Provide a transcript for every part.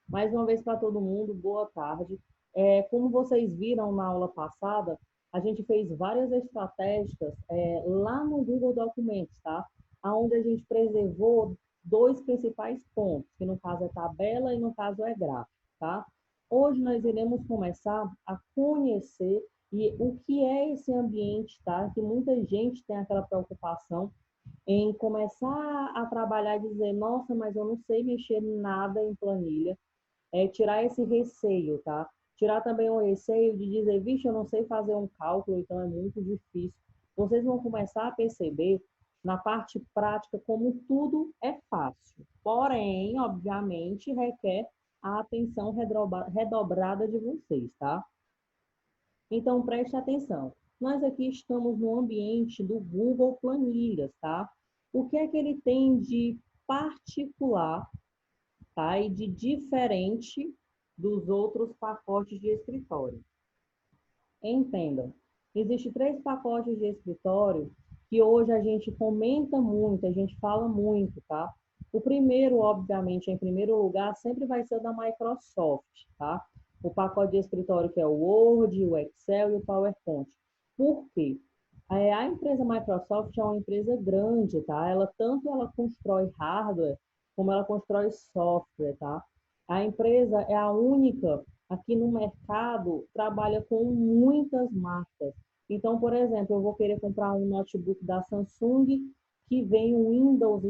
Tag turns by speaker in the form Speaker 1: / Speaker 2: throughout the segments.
Speaker 1: Mais uma vez para todo mundo, boa tarde. Como vocês viram na aula passada, a gente fez várias estratégias lá no Google Documentos, tá? Onde a gente preservou dois principais pontos, que no caso é tabela e no caso é gráfico, tá? Hoje nós iremos começar a conhecer o que é esse ambiente, tá? Que muita gente tem aquela preocupação em começar a trabalhar e dizer, nossa, mas eu não sei mexer nada em planilha. Tirar esse receio, tá? Tirar também o receio de dizer, vixe, eu não sei fazer um cálculo, então é muito difícil. Vocês vão começar a perceber na parte prática como tudo é fácil. Porém, obviamente, requer a atenção redobrada de vocês, tá? Então, preste atenção. Nós aqui estamos no ambiente do Google Planilhas, tá? O que é que ele tem de particular, tá? E de diferente dos outros pacotes de escritório? Entendam, existem três pacotes de escritório que hoje a gente comenta muito, a gente fala muito, tá? O primeiro, obviamente, em primeiro lugar, sempre vai ser o da Microsoft, tá? O pacote de escritório que é o Word, o Excel e o PowerPoint. Por quê? A empresa Microsoft é uma empresa grande, tá? Ela constrói hardware como ela constrói software, tá? A empresa é a única aqui no mercado, trabalha com muitas marcas. Então, por exemplo, eu vou querer comprar um notebook da Samsung que vem o Windows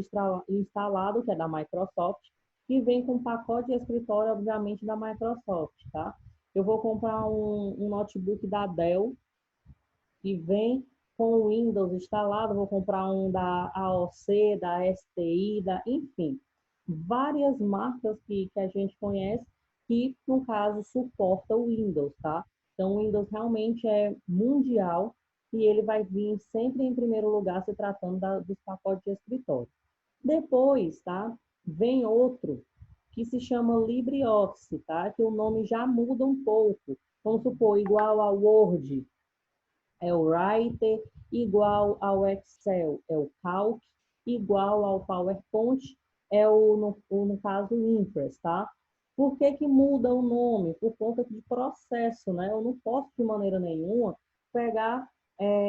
Speaker 1: instalado, que é da Microsoft, que vem com pacote de escritório, obviamente, da Microsoft, tá? Eu vou comprar um notebook da Dell, que vem com o Windows instalado, vou comprar um da AOC, da STI, enfim, várias marcas que a gente conhece que, no caso, suporta o Windows, tá? Então, o Windows realmente é mundial e ele vai vir sempre em primeiro lugar se tratando dos pacotes de escritório. Depois, tá? Vem outro que se chama LibreOffice, tá? Que o nome já muda um pouco. Vamos supor, igual ao Word, é o Writer, igual ao Excel, é o Calc, igual ao PowerPoint, é no caso, o Impress, tá? Por que que muda o nome? Por conta de processo, né? Eu não posso, de maneira nenhuma, pegar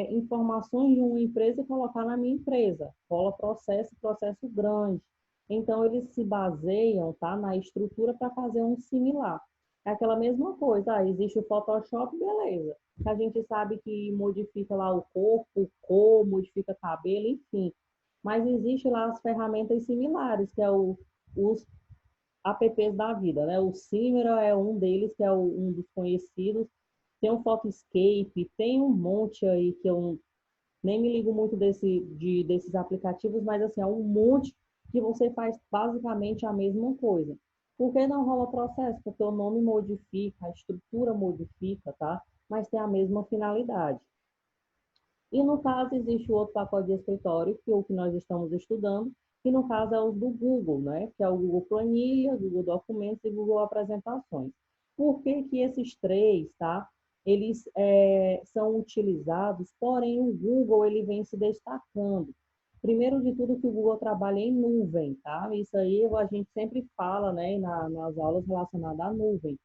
Speaker 1: informações de uma empresa e colocar na minha empresa. Cola processo, processo grande. Então, eles se baseiam, tá, na estrutura para fazer um similar. É aquela mesma coisa, existe o Photoshop, beleza, a gente sabe que modifica lá o corpo, cor, modifica cabelo, enfim. Mas existe lá as ferramentas similares, que é os apps da vida, né? O Cinema é um deles, que é um dos conhecidos. Tem o Photoscape, tem um monte aí que eu nem me ligo muito desses aplicativos, mas assim, é um monte que você faz basicamente a mesma coisa. Por que não rola processo? Porque o nome modifica, a estrutura modifica, tá? Mas tem a mesma finalidade. E no caso, existe o outro pacote de escritório, que é o que nós estamos estudando, que no caso é o do Google, né? Que é o Google Planilha, Google Documentos e Google Apresentações. Por que que esses três, tá? Eles são utilizados, porém o Google ele vem se destacando. Primeiro de tudo que o Google trabalha em nuvem, tá? Isso aí a gente sempre fala, né, nas aulas relacionadas à nuvem.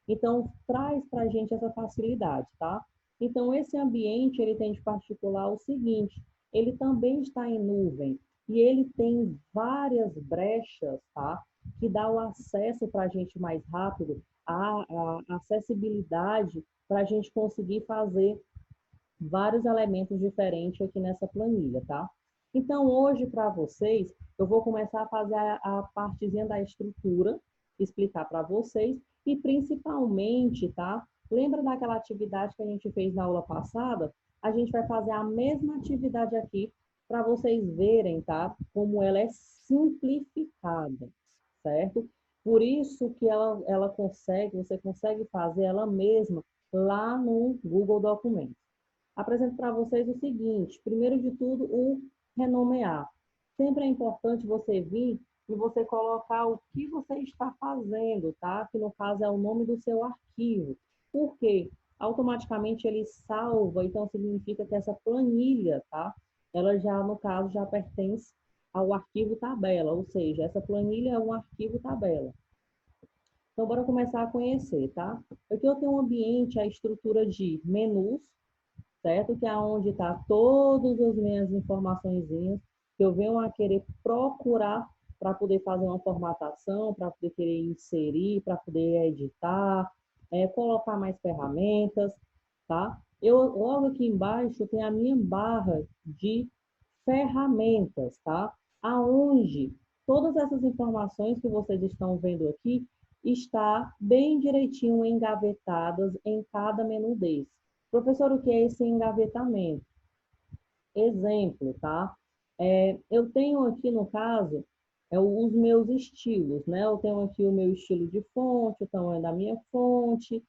Speaker 1: Então, traz para a gente essa facilidade, tá? Então, esse ambiente, ele tem de particular o seguinte, ele também está em nuvem e ele tem várias brechas, tá? Que dá o acesso para a gente mais rápido, a acessibilidade para a gente conseguir fazer vários elementos diferentes aqui nessa planilha, tá? Então, hoje, para vocês, eu vou começar a fazer a partezinha da estrutura, explicar para vocês, e principalmente, tá? Lembra daquela atividade que a gente fez na aula passada? A gente vai fazer a mesma atividade aqui para vocês verem, tá? Como ela é simplificada, certo? Por isso que você consegue fazer ela mesma lá no Google Documentos. Apresento para vocês o seguinte, primeiro de tudo, o renomear. Sempre é importante você vir e você colocar o que você está fazendo, tá? Que no caso é o nome do seu arquivo. Por quê? Automaticamente ele salva, então significa que essa planilha, tá? Ela já, no caso, já pertence ao arquivo tabela, ou seja, essa planilha é um arquivo tabela. Então, bora começar a conhecer, tá? Aqui eu tenho um ambiente, a estrutura de menus, certo? Que é onde está todas as minhas informaçõezinhas que eu venho a querer procurar para poder fazer uma formatação, para poder querer inserir, para poder editar, colocar mais ferramentas, tá? Eu, logo aqui embaixo tem a minha barra de ferramentas, tá? Aonde todas essas informações que vocês estão vendo aqui está bem direitinho engavetadas em cada menu desse. Professor, o que é esse engavetamento? Exemplo, tá? Eu tenho aqui, no caso, os meus estilos, né? Eu tenho aqui o meu estilo de fonte, o tamanho da minha fonte.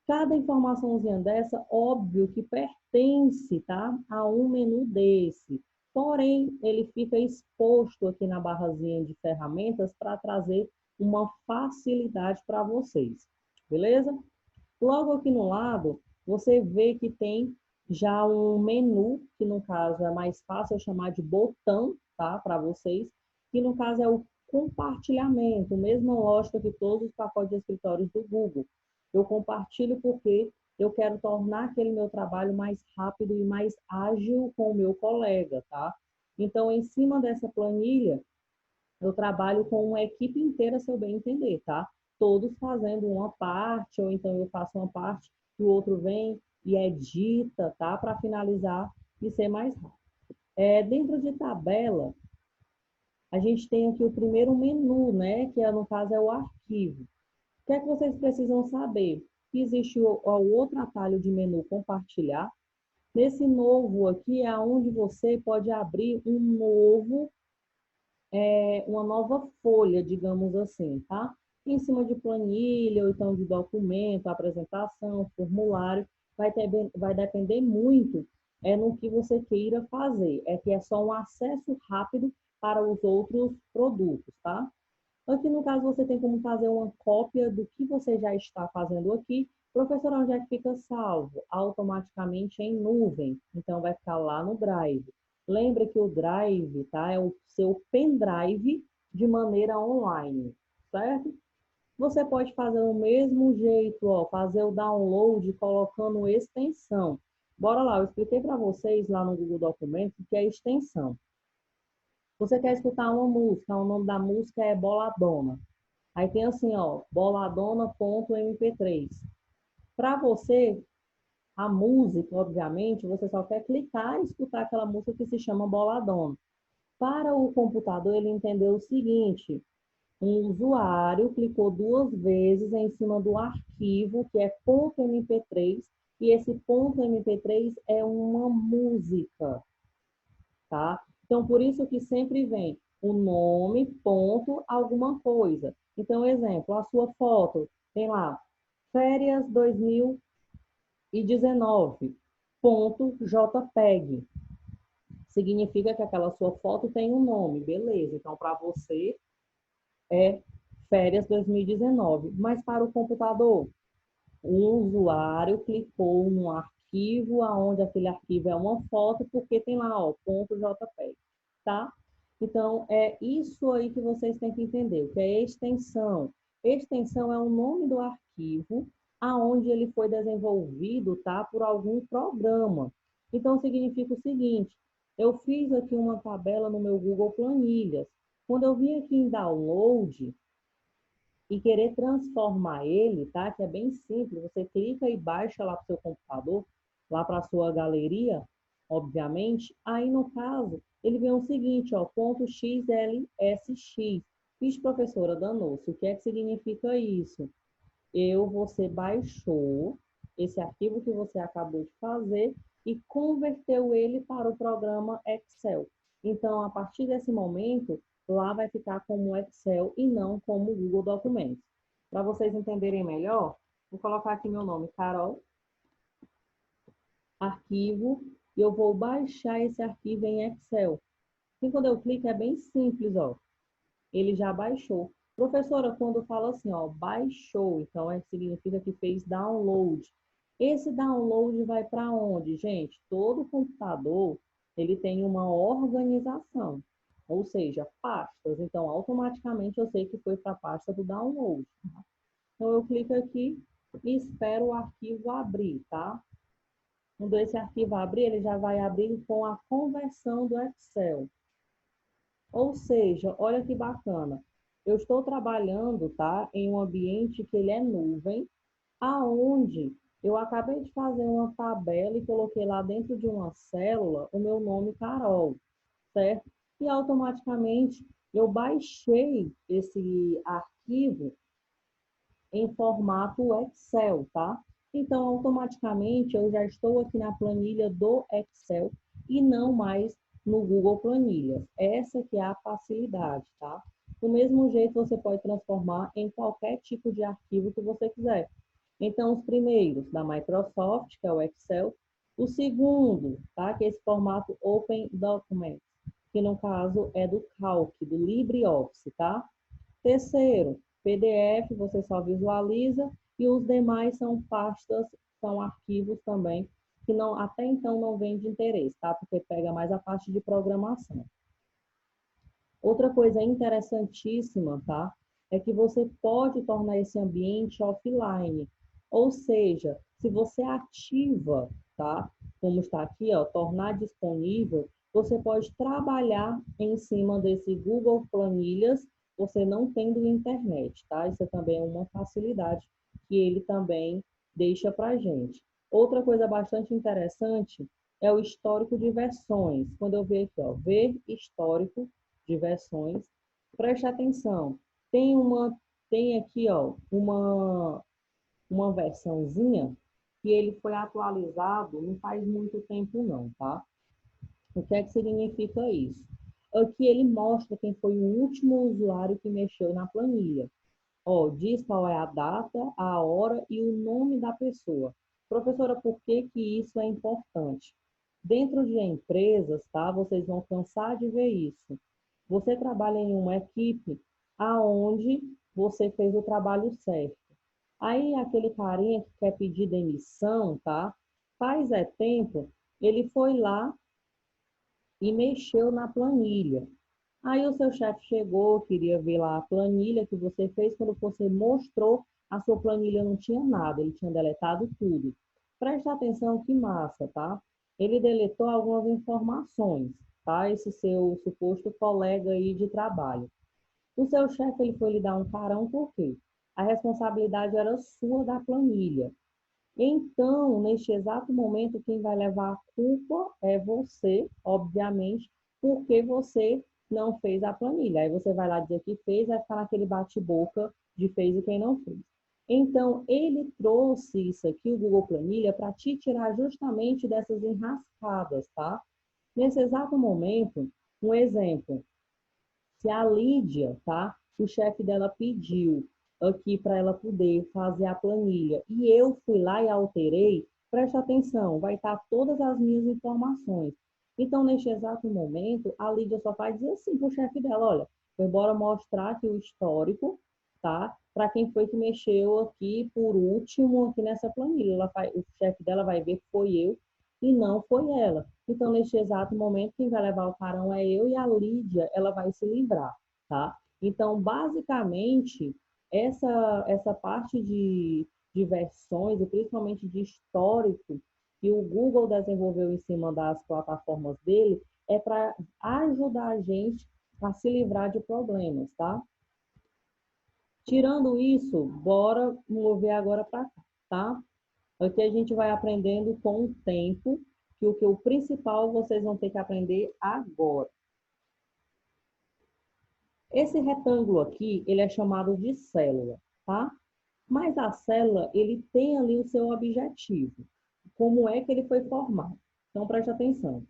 Speaker 1: Cada informaçãozinha dessa, óbvio que pertence, tá? A um menu desse. Porém, ele fica exposto aqui na barrazinha de ferramentas para trazer uma facilidade para vocês. Beleza? Logo aqui no lado, você vê que tem já um menu, que no caso é mais fácil eu chamar de botão, tá? Para vocês, que no caso é o compartilhamento, mesma lógica que todos os pacotes de escritórios do Google. Eu compartilho porque eu quero tornar aquele meu trabalho mais rápido e mais ágil com o meu colega, tá? Então, em cima dessa planilha, eu trabalho com uma equipe inteira, se eu bem entender, tá? Todos fazendo uma parte, ou então eu faço uma parte, e o outro vem e edita, tá? Para finalizar e ser mais rápido. Dentro de tabela, a gente tem aqui o primeiro menu, né? Que no caso é o arquivo. O que é que vocês precisam saber? Que existe o outro atalho de menu compartilhar. Nesse novo aqui é onde você pode abrir uma nova folha, digamos assim, tá? Em cima de planilha, ou então de documento, apresentação, formulário, vai depender muito no que você queira fazer. É que é só um acesso rápido para os outros produtos, tá? Aqui, no caso, você tem como fazer uma cópia do que você já está fazendo aqui. Professor, onde é que fica salvo? Automaticamente em nuvem. Então, vai ficar lá no Drive. Lembre que o Drive, tá? É o seu pendrive de maneira online, certo? Você pode fazer o mesmo jeito, ó, fazer o download colocando extensão. Bora lá, eu expliquei para vocês lá no Google Documentos o que é extensão. Você quer escutar uma música, o nome da música é Boladona. Aí tem assim, ó, boladona.mp3. Para você, a música, obviamente, você só quer clicar e escutar aquela música que se chama Boladona. Para o computador, ele entendeu o seguinte: um usuário clicou duas vezes em cima do arquivo, que é .mp3, e esse .mp3 é uma música, tá? Então, por isso que sempre vem o nome, ponto, alguma coisa. Então, exemplo, a sua foto tem lá, férias 2019, ponto JPEG. Significa que aquela sua foto tem um nome, beleza. Então, para você é férias 2019. Mas para o computador, o usuário clicou no arquivo, aonde aquele arquivo é uma foto, porque tem lá, ó, ponto .jpeg, tá? Então, é isso aí que vocês têm que entender, o que é extensão. Extensão é o nome do arquivo aonde ele foi desenvolvido, tá? Por algum programa. Então, significa o seguinte, eu fiz aqui uma tabela no meu Google Planilhas. Quando eu vim aqui em download, e querer transformar ele, tá? Que é bem simples, você clica e baixa lá para o seu computador, lá para a sua galeria, obviamente. Aí, no caso, ele vem o seguinte, ó, ponto .xlsx. Fiz, professora, danou-se. O que é que significa isso? Você baixou esse arquivo que você acabou de fazer e converteu ele para o programa Excel. Então, a partir desse momento, lá vai ficar como Excel e não como Google Documentos. Para vocês entenderem melhor, vou colocar aqui meu nome, Carol, arquivo, e eu vou baixar esse arquivo em Excel. E quando eu clico, é bem simples, ó. Ele já baixou. Professora, quando fala assim, ó, baixou, então significa que fez download. Esse download vai para onde, gente? Todo computador, ele tem uma organização, ou seja, pastas. Então, automaticamente eu sei que foi para a pasta do download. Então, eu clico aqui e espero o arquivo abrir, tá? Quando esse arquivo abrir, ele já vai abrir com a conversão do Excel. Ou seja, olha que bacana. Eu estou trabalhando, tá, em um ambiente que ele é nuvem, aonde eu acabei de fazer uma tabela e coloquei lá dentro de uma célula o meu nome Carol, certo? E automaticamente eu baixei esse arquivo em formato Excel, tá? Então, automaticamente eu já estou aqui na planilha do Excel e não mais no Google Planilhas. Essa que é a facilidade, tá? Do mesmo jeito, você pode transformar em qualquer tipo de arquivo que você quiser. Então, os primeiros da Microsoft, que é o Excel. O segundo, tá? Que é esse formato Open Document, que no caso é do Calc, do LibreOffice, tá? Terceiro, PDF, você só visualiza, e os demais são pastas, são arquivos também, que não, até então não vem de interesse, tá? Porque pega mais a parte de programação. Outra coisa interessantíssima, tá? É que você pode tornar esse ambiente offline. Ou seja, se você ativa, tá? Como está aqui, ó, tornar disponível, você pode trabalhar em cima desse Google Planilhas, você não tendo internet, tá? Isso também é uma facilidade que ele também deixa para gente. Outra coisa bastante interessante é o histórico de versões. Quando eu ver aqui, ó, ver histórico de versões. Preste atenção. Tem aqui, ó, uma versãozinha que ele foi atualizado não faz muito tempo não, tá? O que é que significa isso? Aqui ele mostra quem foi o último usuário que mexeu na planilha. Ó, diz qual é a data, a hora e o nome da pessoa. Professora, por que que isso é importante? Dentro de empresas, tá? Vocês vão cansar de ver isso. Você trabalha em uma equipe aonde você fez o trabalho certo. Aí aquele carinha que quer pedir demissão, tá? Faz tempo, ele foi lá e mexeu na planilha. Aí o seu chefe chegou, queria ver lá a planilha que você fez, quando você mostrou, a sua planilha não tinha nada, ele tinha deletado tudo. Preste atenção que massa, tá? Ele deletou algumas informações, tá? Esse seu suposto colega aí de trabalho. O seu chefe, ele foi lhe dar um carão, por quê? A responsabilidade era sua da planilha. Então, neste exato momento, quem vai levar a culpa é você, obviamente, porque você não fez a planilha. Aí você vai lá dizer que fez, vai ficar naquele bate-boca de fez e quem não fez. Então, ele trouxe isso aqui, o Google Planilha, para te tirar justamente dessas enrascadas, tá? Nesse exato momento, um exemplo, se a Lídia, tá? O chefe dela pediu aqui para ela poder fazer a planilha e eu fui lá e alterei, preste atenção, vai estar todas as minhas informações. Então, neste exato momento, a Lídia só vai dizer assim para o chefe dela, olha, foi embora mostrar aqui o histórico, tá? Para quem foi que mexeu aqui por último aqui nessa planilha. O chefe dela vai ver que foi eu e não foi ela. Então, neste exato momento, quem vai levar o carão é eu e a Lídia, ela vai se livrar, tá? Então, basicamente, essa parte de versões, e principalmente de histórico, que o Google desenvolveu em cima das plataformas dele, é para ajudar a gente a se livrar de problemas, tá? Tirando isso, bora mover agora para cá, tá? Aqui a gente vai aprendendo com o tempo, que o principal vocês vão ter que aprender agora. Esse retângulo aqui, ele é chamado de célula, tá? Mas a célula, ele tem ali o seu objetivo. Como é que ele foi formado? Então, preste atenção.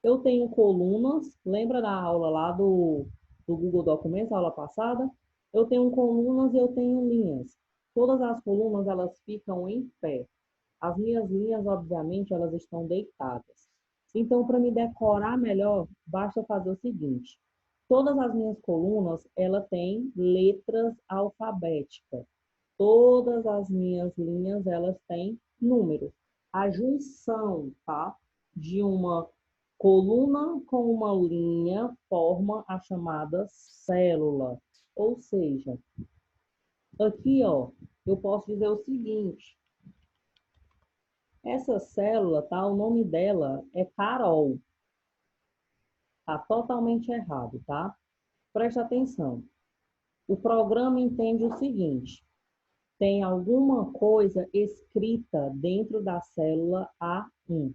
Speaker 1: Eu tenho colunas, lembra da aula lá do Google Documentos, a aula passada? Eu tenho colunas e eu tenho linhas. Todas as colunas, elas ficam em pé. As minhas linhas, obviamente, elas estão deitadas. Então, para me decorar melhor, basta fazer o seguinte. Todas as minhas colunas, ela tem letras alfabéticas. Todas as minhas linhas, elas têm números. A junção, tá? De uma coluna com uma linha forma a chamada célula. Ou seja, aqui, ó, eu posso dizer o seguinte: essa célula, tá? O nome dela é Carol. Tá totalmente errado, tá? Preste atenção. O programa entende o seguinte: tem alguma coisa escrita dentro da célula A1.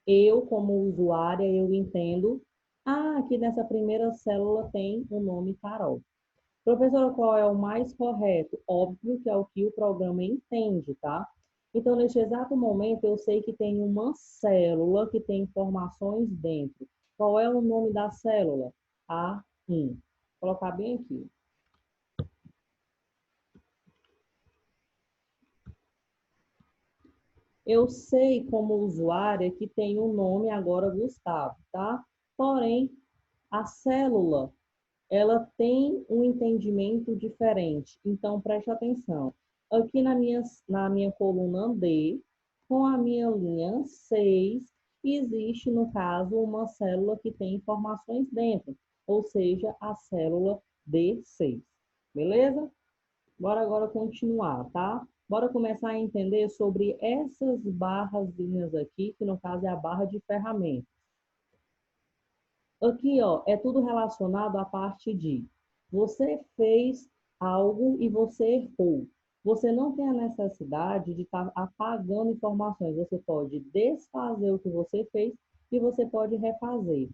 Speaker 1: Eu, como usuária, eu entendo, aqui nessa primeira célula tem o nome Carol. Professora, qual é o mais correto? Óbvio que é o que o programa entende, tá? Então, neste exato momento, eu sei que tem uma célula que tem informações dentro. Qual é o nome da célula? A1. Vou colocar bem aqui. Eu sei como usuária que tem o nome agora Gustavo, tá? Porém, a célula, ela tem um entendimento diferente. Então, preste atenção. Aqui na minha coluna D, com a minha linha 6, existe, no caso, uma célula que tem informações dentro, ou seja, a célula D6. Beleza? Bora agora continuar, tá? Bora começar a entender sobre essas barrazinhas aqui, que no caso é a barra de ferramentas. Aqui, ó, é tudo relacionado à parte de você fez algo e você errou. Você não tem a necessidade de estar apagando informações. Você pode desfazer o que você fez e você pode refazer.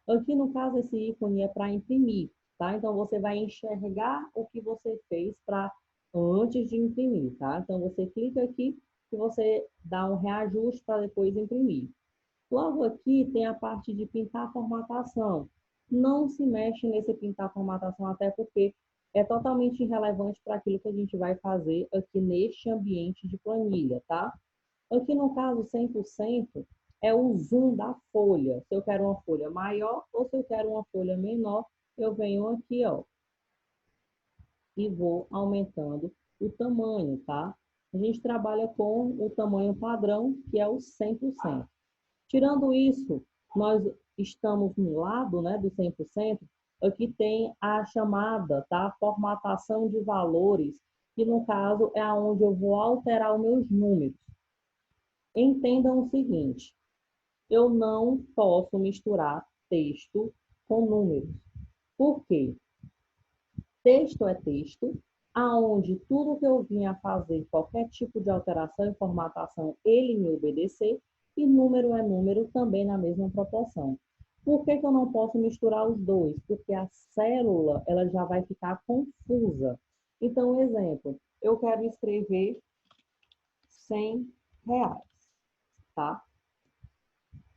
Speaker 1: Aqui, no caso, esse ícone é para imprimir, tá? Então, você vai enxergar o que você fez para antes de imprimir, tá? Então, você clica aqui e você dá um reajuste para depois imprimir. Logo aqui tem a parte de pintar a formatação. Não se mexe nesse pintar a formatação, até porque é totalmente irrelevante para aquilo que a gente vai fazer aqui neste ambiente de planilha, tá? Aqui no caso 100% é o zoom da folha. Se eu quero uma folha maior ou se eu quero uma folha menor, eu venho aqui, ó, e vou aumentando o tamanho, tá? A gente trabalha com o tamanho padrão, que é o 100%. Tirando isso, nós estamos no lado, né, do 100%, aqui tem a chamada, tá? Formatação de valores, que no caso é onde eu vou alterar os meus números. Entendam o seguinte: eu não posso misturar texto com números. Por quê? Texto é texto, aonde tudo que eu vinha fazer, qualquer tipo de alteração e formatação, ele me obedecer, e número é número também na mesma proporção. Por que que eu não posso misturar os dois? Porque a célula, ela já vai ficar confusa. Então, exemplo, eu quero escrever R$ 100, tá?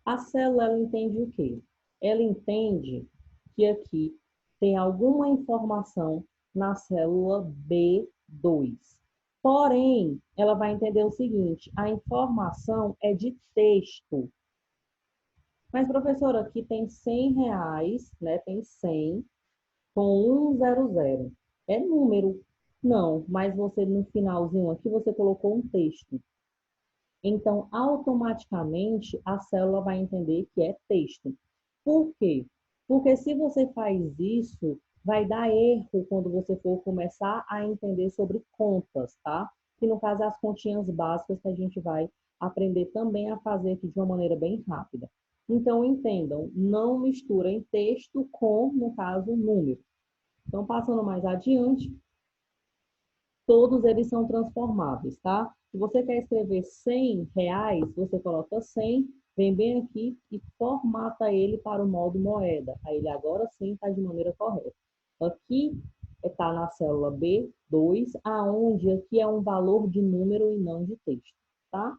Speaker 1: A célula, ela entende o quê? Ela entende que aqui tem alguma informação na célula B2. Porém, ela vai entender o seguinte: a informação é de texto. Mas, professora, aqui tem R$ 100, né? Tem 100 com 100. É número. Não, mas você no finalzinho aqui você colocou um texto. Então, automaticamente, a célula vai entender que é texto. Por quê? Porque se você faz isso, vai dar erro quando você for começar a entender sobre contas, tá? Que no caso é as continhas básicas que a gente vai aprender também a fazer aqui de uma maneira bem rápida. Então, entendam, não misturem texto com, no caso, número. Então, passando mais adiante, todos eles são transformáveis, tá? Se você quer escrever R$ 100, você coloca 100, vem bem aqui e formata ele para o modo moeda. Aí ele agora sim está de maneira correta. Aqui está na célula B2, aonde aqui é um valor de número e não de texto, tá?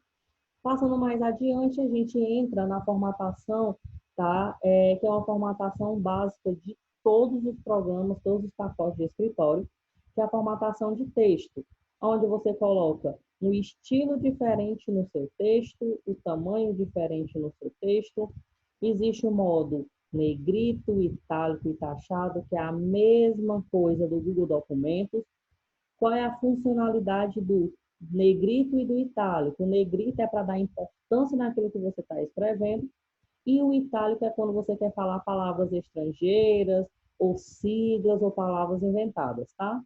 Speaker 1: Passando mais adiante, a gente entra na formatação, tá? Que é uma formatação básica de todos os programas, todos os pacotes de escritório, que é a formatação de texto, onde você coloca um estilo diferente no seu texto, o tamanho diferente no seu texto. Existe o modo negrito, itálico e taxado, que é a mesma coisa do Google Documentos. Qual é a funcionalidade do negrito e do itálico? O negrito é para dar importância naquilo que você está escrevendo, e o itálico é quando você quer falar palavras estrangeiras, ou siglas, ou palavras inventadas, tá?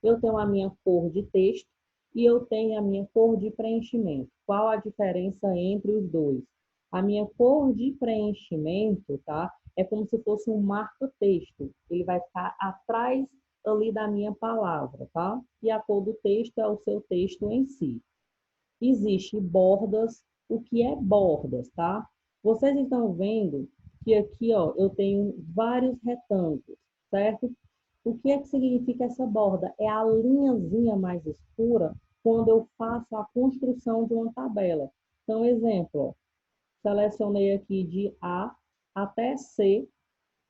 Speaker 1: Eu tenho a minha cor de texto e eu tenho a minha cor de preenchimento. Qual a diferença entre os dois? A minha cor de preenchimento, tá? É como se fosse um marca-texto. Ele vai ficar atrás ali da minha palavra, tá? E a cor do texto é o seu texto em si. Existe bordas. O que é bordas, tá? Vocês estão vendo que aqui, ó, eu tenho vários retângulos, certo? O que é que significa essa borda? É a linhazinha mais escura quando eu faço a construção de uma tabela. Então, exemplo, ó, selecionei aqui de A até C,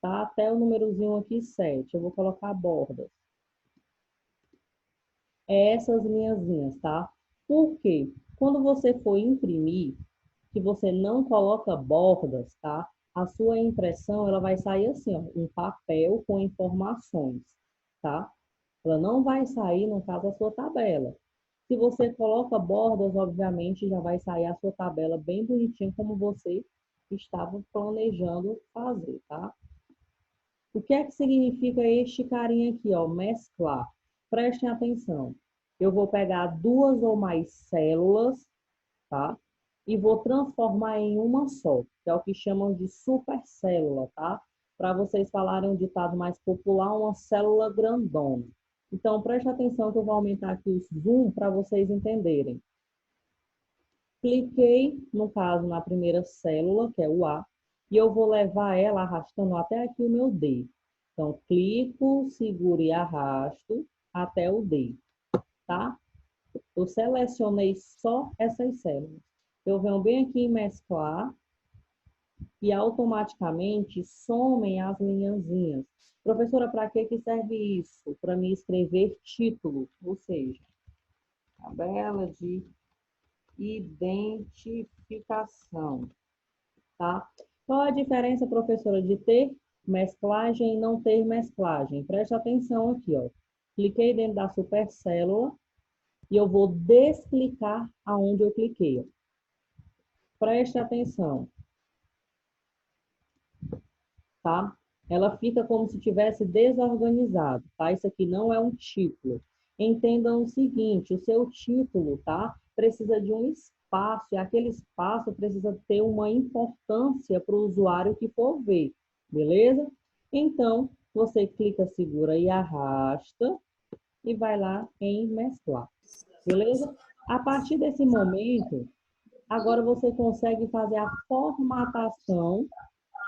Speaker 1: tá? Até o númerozinho aqui 7. Eu vou colocar bordas. É essas linhazinhas, tá? Por quê? Quando você for imprimir, que você não coloca bordas, tá? A sua impressão, ela vai sair assim, ó, um papel com informações, tá? Ela não vai sair, no caso, a sua tabela. Se você coloca bordas, obviamente, já vai sair a sua tabela bem bonitinha, como você estava planejando fazer, tá? O que é que significa este carinha aqui, ó, mesclar? Prestem atenção. Eu vou pegar duas ou mais células, tá? E vou transformar em uma só, que é o que chamam de supercélula, tá? Para vocês falarem um ditado mais popular, uma célula grandona. Então, preste atenção que eu vou aumentar aqui o zoom para vocês entenderem. Cliquei, no caso, na primeira célula, que é o A, e eu vou levar ela arrastando até aqui o meu D. Então, clico, seguro e arrasto até o D, tá? Eu selecionei só essas células. Eu venho bem aqui em mesclar e automaticamente somem as linhazinhas. Professora, para que serve isso? Para me escrever título, ou seja, tabela de identificação, tá? Qual a diferença, professora, de ter mesclagem e não ter mesclagem? Preste atenção aqui, ó. Cliquei dentro da supercélula e eu vou desclicar aonde eu cliquei, ó. Preste atenção, tá? Ela fica como se tivesse desorganizado, tá? Isso aqui não é um título. Entendam o seguinte, o seu título, tá? Precisa de um espaço, e aquele espaço precisa ter uma importância para o usuário que for ver, beleza? Então, você clica, segura e arrasta e vai lá em mesclar, beleza? A partir desse momento, agora você consegue fazer a formatação,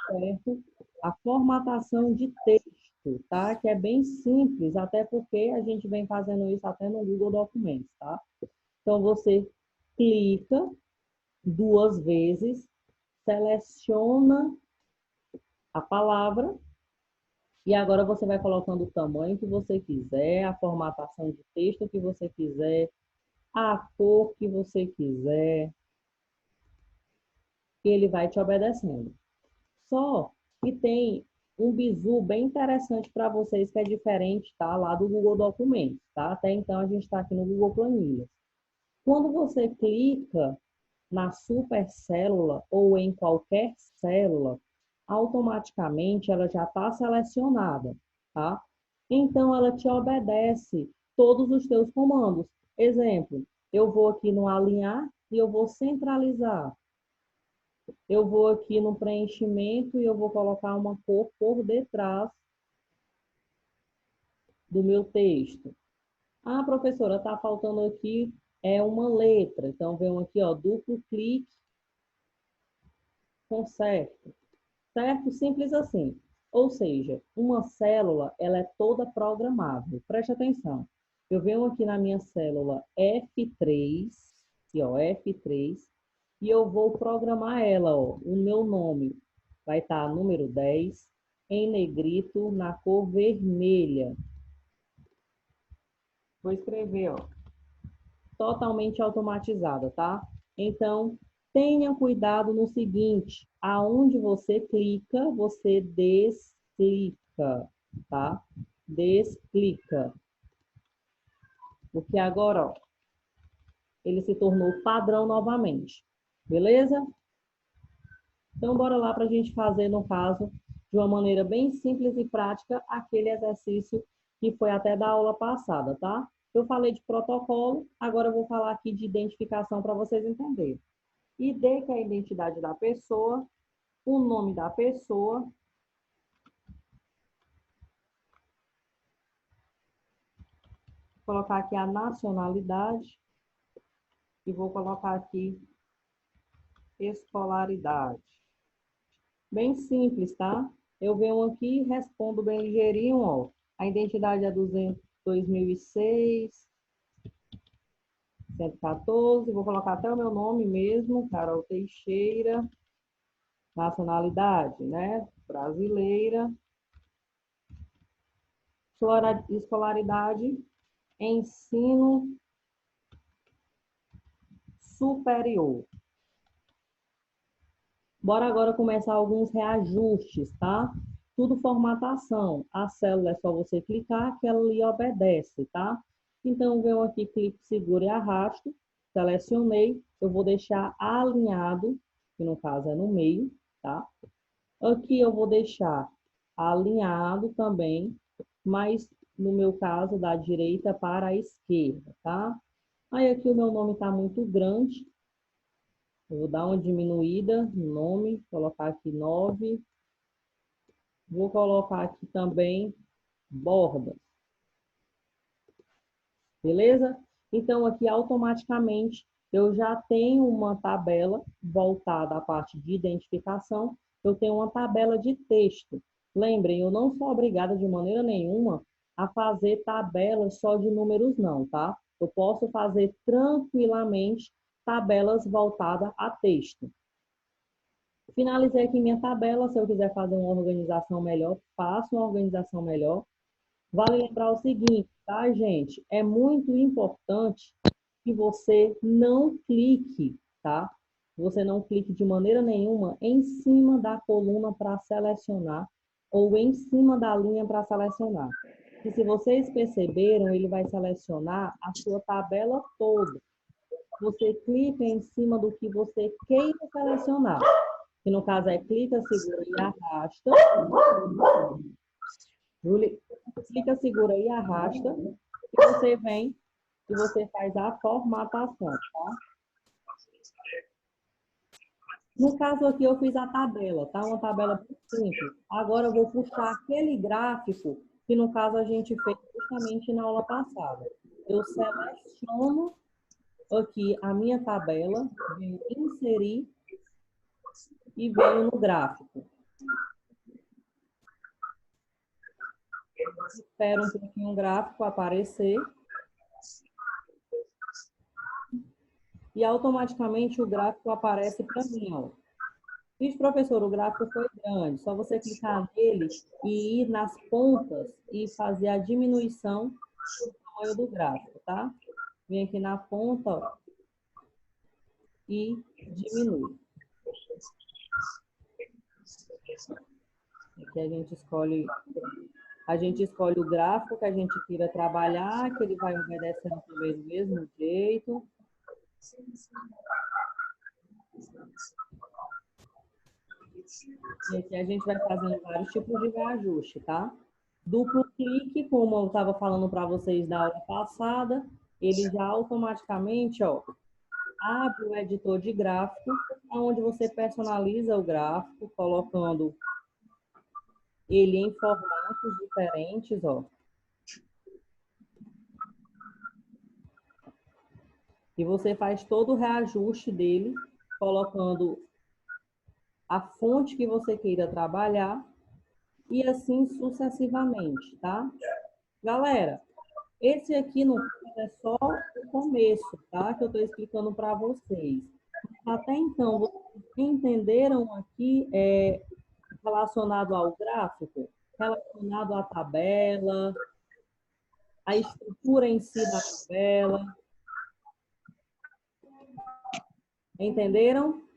Speaker 1: certo? A formatação de texto, tá? Que é bem simples, até porque a gente vem fazendo isso até no Google Documentos, tá? Então, você clica duas vezes, seleciona a palavra e agora você vai colocando o tamanho que você quiser, a formatação de texto que você quiser, a cor que você quiser, e ele vai te obedecendo. Só que tem um bizu bem interessante para vocês que é diferente, tá? Lá do Google Documentos, tá? Até então a gente está aqui no Google Planilhas. Quando você clica na supercélula ou em qualquer célula, automaticamente ela já está selecionada, tá? Então ela te obedece todos os teus comandos. Exemplo, eu vou aqui no alinhar e eu vou centralizar. Eu vou aqui no preenchimento e eu vou colocar uma cor por detrás do meu texto. Ah, professora, está faltando aqui uma letra. Então, venho aqui, ó, duplo clique, conserto. Certo? Simples assim. Ou seja, uma célula, ela é toda programável. Preste atenção. Eu venho aqui na minha célula F3, aqui, ó, F3, e eu vou programar ela, ó, o meu nome vai estar número 10 em negrito, na cor vermelha. Vou escrever, ó, totalmente automatizada, tá? Então, tenha cuidado no seguinte, aonde você clica, você desclica, tá? Desclica. Porque agora, ó, ele se tornou padrão novamente. Beleza? Então, bora lá para a gente fazer, no caso, de uma maneira bem simples e prática, aquele exercício que foi até da aula passada, tá? Eu falei de protocolo, agora eu vou falar aqui de identificação para vocês entenderem. ID, que é a identidade da pessoa, o nome da pessoa, vou colocar aqui a nacionalidade e vou colocar aqui escolaridade. Bem simples, tá? Eu venho aqui e respondo bem ligeirinho, ó. A identidade é 2006, 114, vou colocar até o meu nome mesmo, Carol Teixeira, nacionalidade, né? Brasileira, escolaridade, ensino superior. Bora agora começar alguns reajustes, tá? Tudo formatação. A célula é só você clicar que ela lhe obedece, tá? Então, venho aqui, clico, seguro e arrasto. Selecionei. Eu vou deixar alinhado, que no caso é no meio, tá? Aqui eu vou deixar alinhado também, mas no meu caso, da direita para a esquerda, tá? Aí aqui o meu nome está muito grande. Eu vou dar uma diminuída no nome, colocar aqui 9. Vou colocar aqui também bordas. Beleza? Então, aqui automaticamente eu já tenho uma tabela voltada à parte de identificação. Eu tenho uma tabela de texto. Lembrem, eu não sou obrigada de maneira nenhuma a fazer tabelas só de números, não, tá? Eu posso fazer tranquilamente tabelas voltadas a texto. Finalizei aqui minha tabela. Se eu quiser fazer uma organização melhor, faço uma organização melhor. Vale lembrar o seguinte, tá, gente? É muito importante que você não clique, tá? Você não clique de maneira nenhuma em cima da coluna para selecionar ou em cima da linha para selecionar. E se vocês perceberam, ele vai selecionar a sua tabela toda. Você clica em cima do que você queira selecionar. Que no caso é clica, segura e arrasta. Clica, segura e arrasta. E você vem e você faz a formatação, tá? No caso aqui eu fiz a tabela, tá? Uma tabela bem simples. Agora eu vou puxar aquele gráfico que no caso a gente fez justamente na aula passada. Eu seleciono aqui a minha tabela, venho inserir e venho no gráfico. Espero um pouquinho o gráfico aparecer. E automaticamente o gráfico aparece para mim, ó. Diz, professor, o gráfico foi grande. Só você clicar nele e ir nas pontas e fazer a diminuição do tamanho do gráfico, tá? Vem aqui na ponta, ó, e diminui. Aqui a gente escolhe o gráfico que a gente queira trabalhar, que ele vai obedecendo também do mesmo jeito. E aqui a gente vai fazendo vários tipos de reajuste, tá? Duplo clique, como eu estava falando para vocês na aula passada, ele já automaticamente, ó, abre o editor de gráfico, onde você personaliza o gráfico, colocando ele em formatos diferentes, ó. E você faz todo o reajuste dele, colocando a fonte que você queira trabalhar e assim sucessivamente, tá? Galera, esse aqui no caso é só o começo, tá? Que eu estou explicando para vocês. Até então, vocês entenderam aqui relacionado ao gráfico, relacionado à tabela, a estrutura em si da tabela. Entenderam?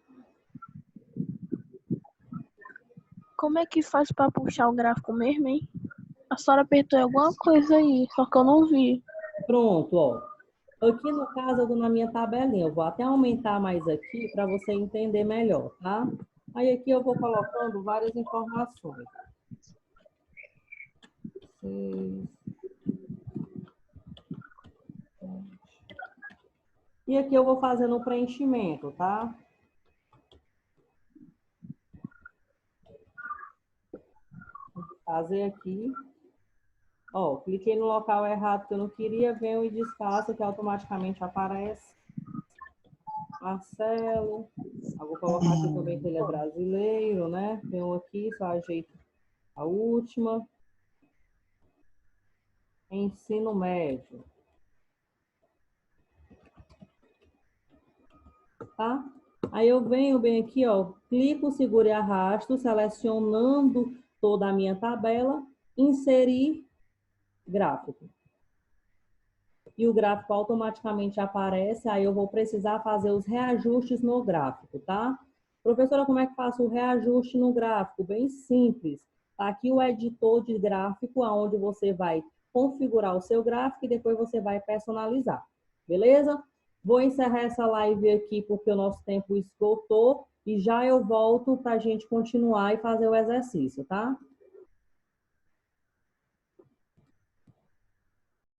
Speaker 2: Como é que faz para puxar o gráfico mesmo, hein? A senhora apertou alguma coisa aí, só que eu não vi.
Speaker 1: Pronto, ó. Aqui no caso, eu estou na minha tabelinha. Eu vou até aumentar mais aqui para você entender melhor, tá? Aí aqui eu vou colocando várias informações. 6, E aqui eu vou fazendo o preenchimento, tá? Vou fazer aqui. Ó, cliquei no local errado que eu não queria, venho e desfaça, que automaticamente aparece. Marcelo. Eu vou colocar aqui também que ele é brasileiro, né? Venho aqui, só ajeito a última. Ensino médio. Tá? Aí eu venho bem aqui, ó, clico, seguro e arrasto, selecionando toda a minha tabela, inserir gráfico. E o gráfico automaticamente aparece, aí eu vou precisar fazer os reajustes no gráfico, tá? Professora, como é que faço o reajuste no gráfico? Bem simples. Tá aqui o editor de gráfico, onde você vai configurar o seu gráfico e depois você vai personalizar. Beleza? Vou encerrar essa live aqui porque o nosso tempo esgotou e já eu volto para a gente continuar e fazer o exercício, tá?